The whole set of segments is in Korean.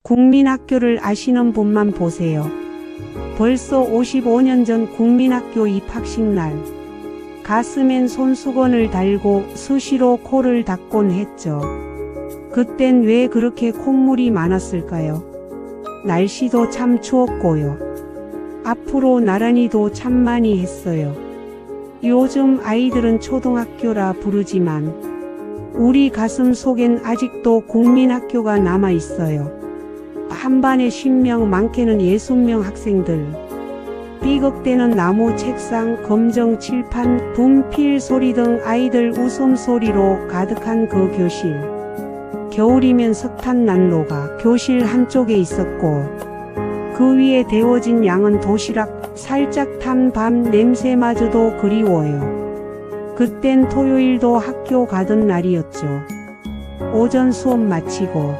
국민학교를 아시는 분만 보세요. 벌써 55년 전 국민학교 입학식 날 가슴엔 손수건을 달고 수시로 코를 닦곤 했죠. 그땐 왜 그렇게 콧물이 많았을까요? 날씨도 참 추웠고요. 앞으로 나란히도 참 많이 했어요. 요즘 아이들은 초등학교라 부르지만 우리 가슴 속엔 아직도 국민학교가 남아 있어요. 한 반에 10명, 많게는 60명 학생들. 삐걱대는 나무 책상, 검정 칠판, 분필 소리 등 아이들 웃음소리로 가득한 그 교실. 겨울이면 석탄 난로가 교실 한쪽에 있었고 그 위에 데워진 양은 도시락, 살짝 탄 밤 냄새마저도 그리워요. 그땐 토요일도 학교 가던 날이었죠. 오전 수업 마치고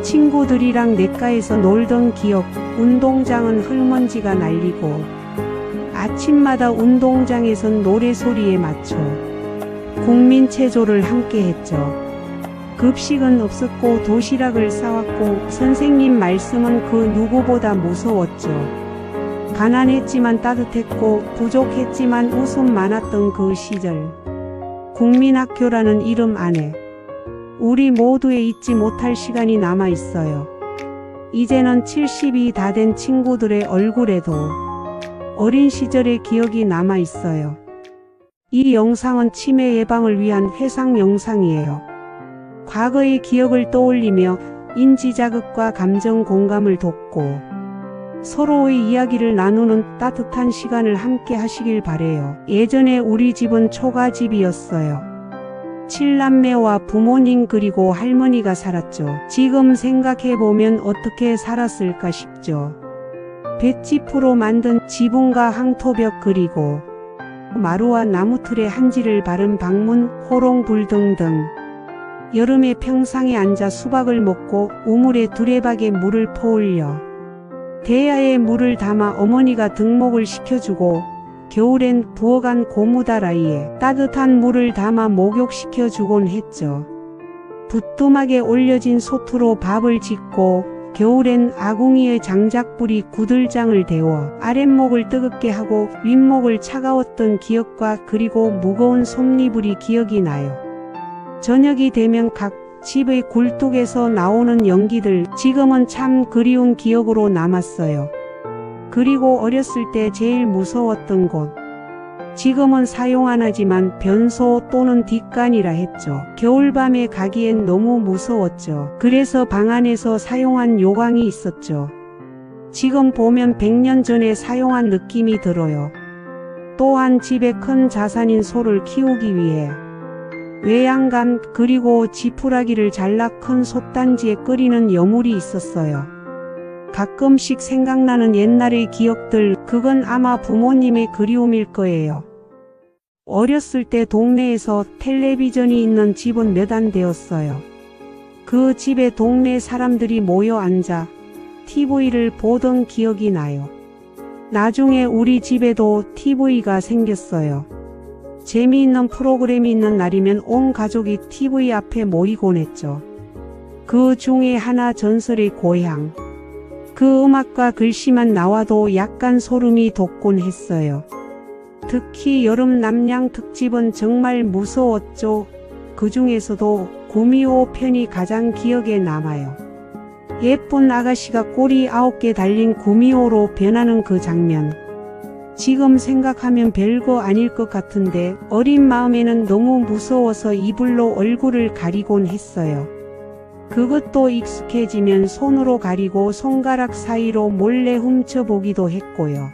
친구들이랑 냇가에서 놀던 기억, 운동장은 흙먼지가 날리고 아침마다 운동장에선 노래소리에 맞춰 국민체조를 함께 했죠. 급식은 없었고 도시락을 싸왔고 선생님 말씀은 그 누구보다 무서웠죠. 가난했지만 따뜻했고 부족했지만 웃음 많았던 그 시절. 국민학교라는 이름 안에 우리 모두의 잊지 못할 시간이 남아 있어요. 이제는 70이 다 된 친구들의 얼굴에도 어린 시절의 기억이 남아 있어요. 이 영상은 치매 예방을 위한 회상 영상이에요. 과거의 기억을 떠올리며 인지자극과 감정 공감을 돕고 서로의 이야기를 나누는 따뜻한 시간을 함께 하시길 바래요. 예전에 우리 집은 초가집이었어요. 7남매와 부모님 그리고 할머니가 살았죠. 지금 생각해보면 어떻게 살았을까 싶죠. 볏짚으로 만든 지붕과 항토벽 그리고 마루와 나무틀에 한지를 바른 방문, 호롱불 등등. 여름에 평상에 앉아 수박을 먹고 우물에 두레박에 물을 퍼올려 대야에 물을 담아 어머니가 등목을 시켜주고 겨울엔 부어간 고무다라이에 따뜻한 물을 담아 목욕시켜주곤 했죠. 부뚜막에 올려진 소투로 밥을 짓고 겨울엔 아궁이의 장작불이 구들장을 데워 아랫목을 뜨겁게 하고 윗목을 차가웠던 기억과 그리고 무거운 솜니불이 기억이 나요. 저녁이 되면 각 집의 굴뚝에서 나오는 연기들 지금은 참 그리운 기억으로 남았어요. 그리고 어렸을 때 제일 무서웠던 곳. 지금은 사용 안 하지만 변소 또는 뒷간이라 했죠. 겨울밤에 가기엔 너무 무서웠죠. 그래서 방 안에서 사용한 요강이 있었죠. 지금 보면 100년 전에 사용한 느낌이 들어요. 또한 집에 큰 자산인 소를 키우기 위해 외양간 그리고 지푸라기를 잘라 큰 솥단지에 끓이는 여물이 있었어요. 가끔씩 생각나는 옛날의 기억들, 그건 아마 부모님의 그리움일 거예요. 어렸을 때 동네에서 텔레비전이 있는 집은 몇 안 되었어요. 그 집에 동네 사람들이 모여 앉아 TV를 보던 기억이 나요. 나중에 우리 집에도 TV가 생겼어요. 재미있는 프로그램이 있는 날이면 온 가족이 TV 앞에 모이곤 했죠. 그 중에 하나 전설의 고향. 그 음악과 글씨만 나와도 약간 소름이 돋곤 했어요. 특히 여름 남양 특집은 정말 무서웠죠. 그 중에서도 구미호 편이 가장 기억에 남아요. 예쁜 아가씨가 꼬리 9개 달린 구미호로 변하는 그 장면. 지금 생각하면 별거 아닐 것 같은데 어린 마음에는 너무 무서워서 이불로 얼굴을 가리곤 했어요. 그것도 익숙해지면 손으로 가리고 손가락 사이로 몰래 훔쳐보기도 했고요.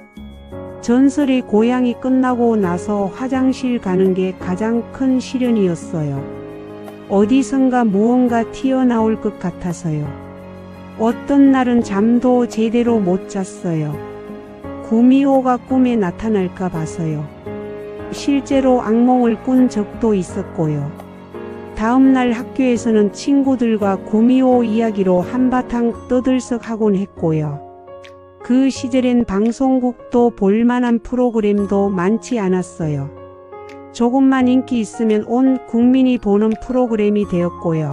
전설의 고향이 끝나고 나서 화장실 가는 게 가장 큰 시련이었어요. 어디선가 무언가 튀어나올 것 같아서요. 어떤 날은 잠도 제대로 못 잤어요. 구미호가 꿈에 나타날까 봐서요. 실제로 악몽을 꾼 적도 있었고요. 다음날 학교에서는 친구들과 구미호 이야기로 한바탕 떠들썩하곤 했고요. 그 시절엔 방송국도 볼만한 프로그램도 많지 않았어요. 조금만 인기 있으면 온 국민이 보는 프로그램이 되었고요.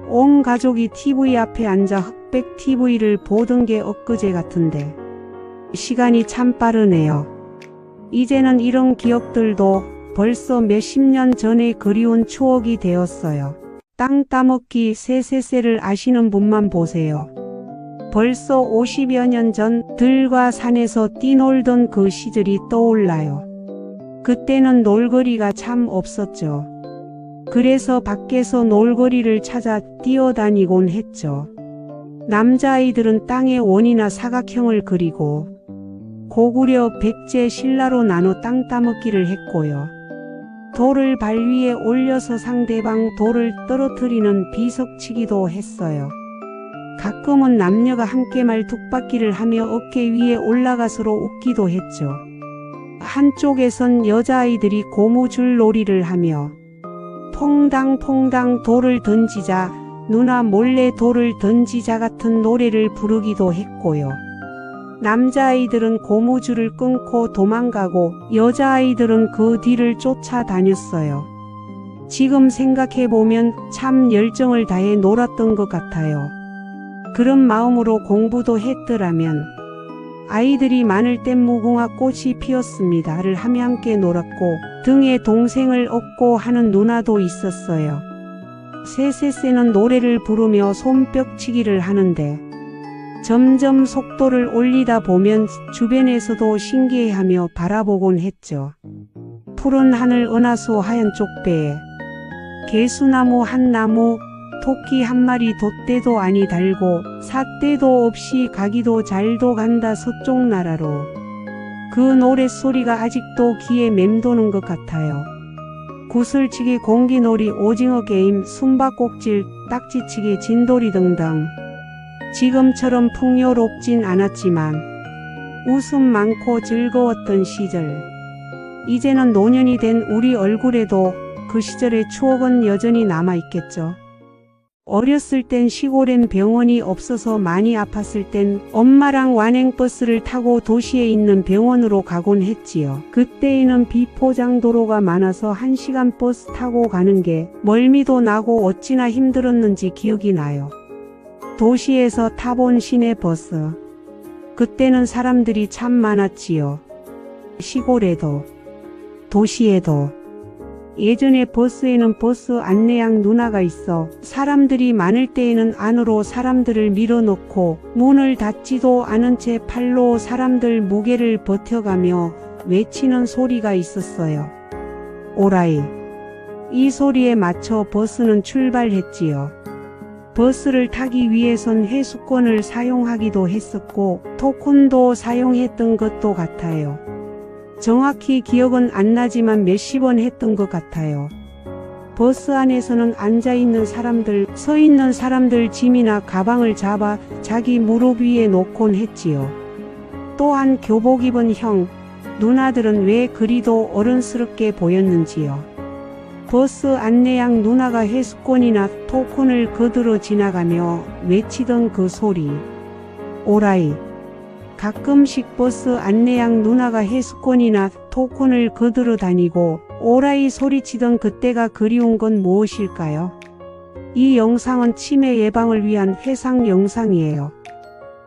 온 가족이 TV 앞에 앉아 흑백 TV를 보던 게 엊그제 같은데 시간이 참 빠르네요. 이제는 이런 기억들도 벌써 몇십 년 전의 그리운 추억이 되었어요. 땅 따먹기 세세세를 아시는 분만 보세요. 벌써 50여 년 전 들과 산에서 뛰놀던 그 시절이 떠올라요. 그때는 놀거리가 참 없었죠. 그래서 밖에서 놀거리를 찾아 뛰어다니곤 했죠. 남자아이들은 땅에 원이나 사각형을 그리고 고구려 백제 신라로 나눠 땅 따먹기를 했고요. 돌을 발 위에 올려서 상대방 돌을 떨어뜨리는 비석치기도 했어요. 가끔은 남녀가 함께 말뚝박기를 하며 어깨 위에 올라가서로 웃기도 했죠. 한쪽에선 여자아이들이 고무줄 놀이를 하며 퐁당퐁당 돌을 던지자, 누나 몰래 돌을 던지자 같은 노래를 부르기도 했고요. 남자아이들은 고무줄을 끊고 도망가고 여자아이들은 그 뒤를 쫓아다녔어요. 지금 생각해보면 참 열정을 다해 놀았던 것 같아요. 그런 마음으로 공부도 했더라면 아이들이 마늘 땐 무궁화 꽃이 피었습니다를 하며 함께 놀았고 등에 동생을 업고 하는 누나도 있었어요. 세세세는 노래를 부르며 손뼉치기를 하는데 점점 속도를 올리다 보면 주변에서도 신기해하며 바라보곤 했죠. 푸른 하늘 은하수 하얀 쪽배에 개수나무 한 나무 토끼 한 마리 돛대도 아니 달고 삿대도 없이 가기도 잘도 간다 서쪽 나라로. 그 노랫소리가 아직도 귀에 맴도는 것 같아요. 구슬치기 공기놀이 오징어 게임 숨바꼭질 딱지치기 진돌이 등등. 지금처럼 풍요롭진 않았지만 웃음 많고 즐거웠던 시절. 이제는 노년이 된 우리 얼굴에도 그 시절의 추억은 여전히 남아있겠죠. 어렸을 땐 시골엔 병원이 없어서 많이 아팠을 땐 엄마랑 완행버스를 타고 도시에 있는 병원으로 가곤 했지요. 그때에는 비포장 도로가 많아서 1시간 버스 타고 가는 게 멀미도 나고 어찌나 힘들었는지 기억이 나요. 도시에서 타본 시내버스. 그때는 사람들이 참 많았지요. 시골에도 도시에도. 예전에 버스에는 버스 안내양 누나가 있어 사람들이 많을 때에는 안으로 사람들을 밀어넣고 문을 닫지도 않은 채 팔로 사람들 무게를 버텨가며 외치는 소리가 있었어요. 오라이. 이 소리에 맞춰 버스는 출발했지요. 버스를 타기 위해선 회수권을 사용하기도 했었고 토큰도 사용했던 것도 같아요. 정확히 기억은 안 나지만 몇십 원 했던 것 같아요. 버스 안에서는 앉아있는 사람들, 서있는 사람들 짐이나 가방을 잡아 자기 무릎 위에 놓곤 했지요. 또한 교복 입은 형, 누나들은 왜 그리도 어른스럽게 보였는지요. 버스 안내양 누나가 회수권이나 토큰을 거들어 지나가며 외치던 그 소리. 오라이. 가끔씩 버스 안내양 누나가 회수권이나 토큰을 거들어 다니고 오라이 소리치던 그때가 그리운 건 무엇일까요? 이 영상은 치매 예방을 위한 회상 영상이에요.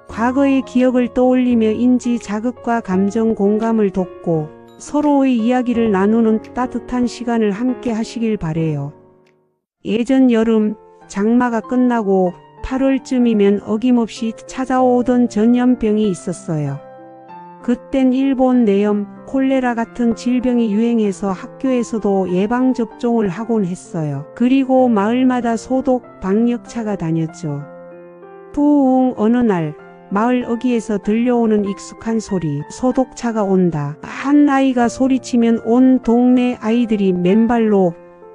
과거의 기억을 떠올리며 인지 자극과 감정 공감을 돕고 서로의 이야기를 나누는 따뜻한 시간을 함께 하시길 바래요. 예전 여름 장마가 끝나고 8월쯤이면 어김없이 찾아오던 전염병이 있었어요. 그땐 일본 내염, 콜레라 같은 질병이 유행해서 학교에서도 예방접종을 하곤 했어요. 그리고 마을마다 소독 방역차가 다녔죠. 부웅 어느 날 마을 어귀에서 들려오는 익숙한 소리, 소독차가 온다. 한 아이가 소리치면 온 동네 아이들이 맨발로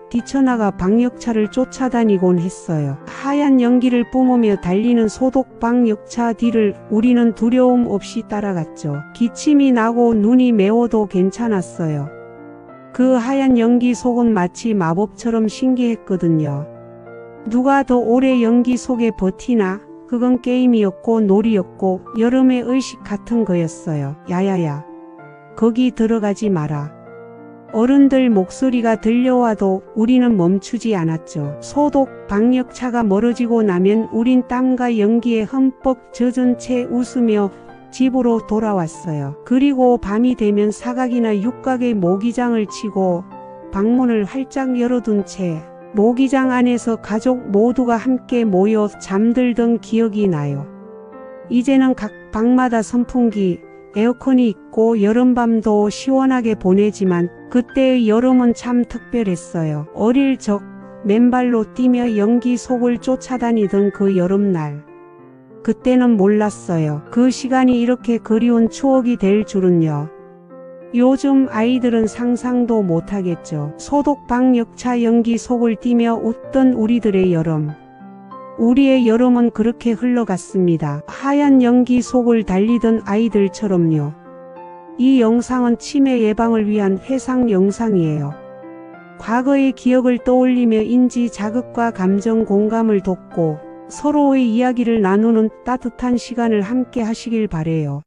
뛰쳐나가 방역차를 쫓아다니곤 했어요. 하얀 연기를 뿜으며 달리는 소독 방역차 뒤를 우리는 두려움 없이 따라갔죠. 기침이 나고 눈이 매워도 괜찮았어요. 그 하얀 연기 속은 마치 마법처럼 신기했거든요. 누가 더 오래 연기 속에 버티나? 그건 게임이었고 놀이였고 여름의 의식 같은 거였어요. 야야야. 거기 들어가지 마라. 어른들 목소리가 들려와도 우리는 멈추지 않았죠. 소독 방역차가 멀어지고 나면 우린 땀과 연기에 흠뻑 젖은 채 웃으며 집으로 돌아왔어요. 그리고 밤이 되면 사각이나 육각의 모기장을 치고 방문을 활짝 열어둔 채 모기장 안에서 가족 모두가 함께 모여 잠들던 기억이 나요. 이제는 각 방마다 선풍기, 에어컨이 있고 여름밤도 시원하게 보내지만 그때의 여름은 참 특별했어요. 어릴 적 맨발로 뛰며 연기 속을 쫓아다니던 그 여름날. 그때는 몰랐어요. 그 시간이 이렇게 그리운 추억이 될 줄은요. 요즘 아이들은 상상도 못하겠죠. 소독방 역차 연기 속을 뛰며 웃던 우리들의 여름. 우리의 여름은 그렇게 흘러갔습니다. 하얀 연기 속을 달리던 아이들처럼요. 이 영상은 치매 예방을 위한 회상 영상이에요. 과거의 기억을 떠올리며 인지 자극과 감정 공감을 돕고 서로의 이야기를 나누는 따뜻한 시간을 함께 하시길 바래요.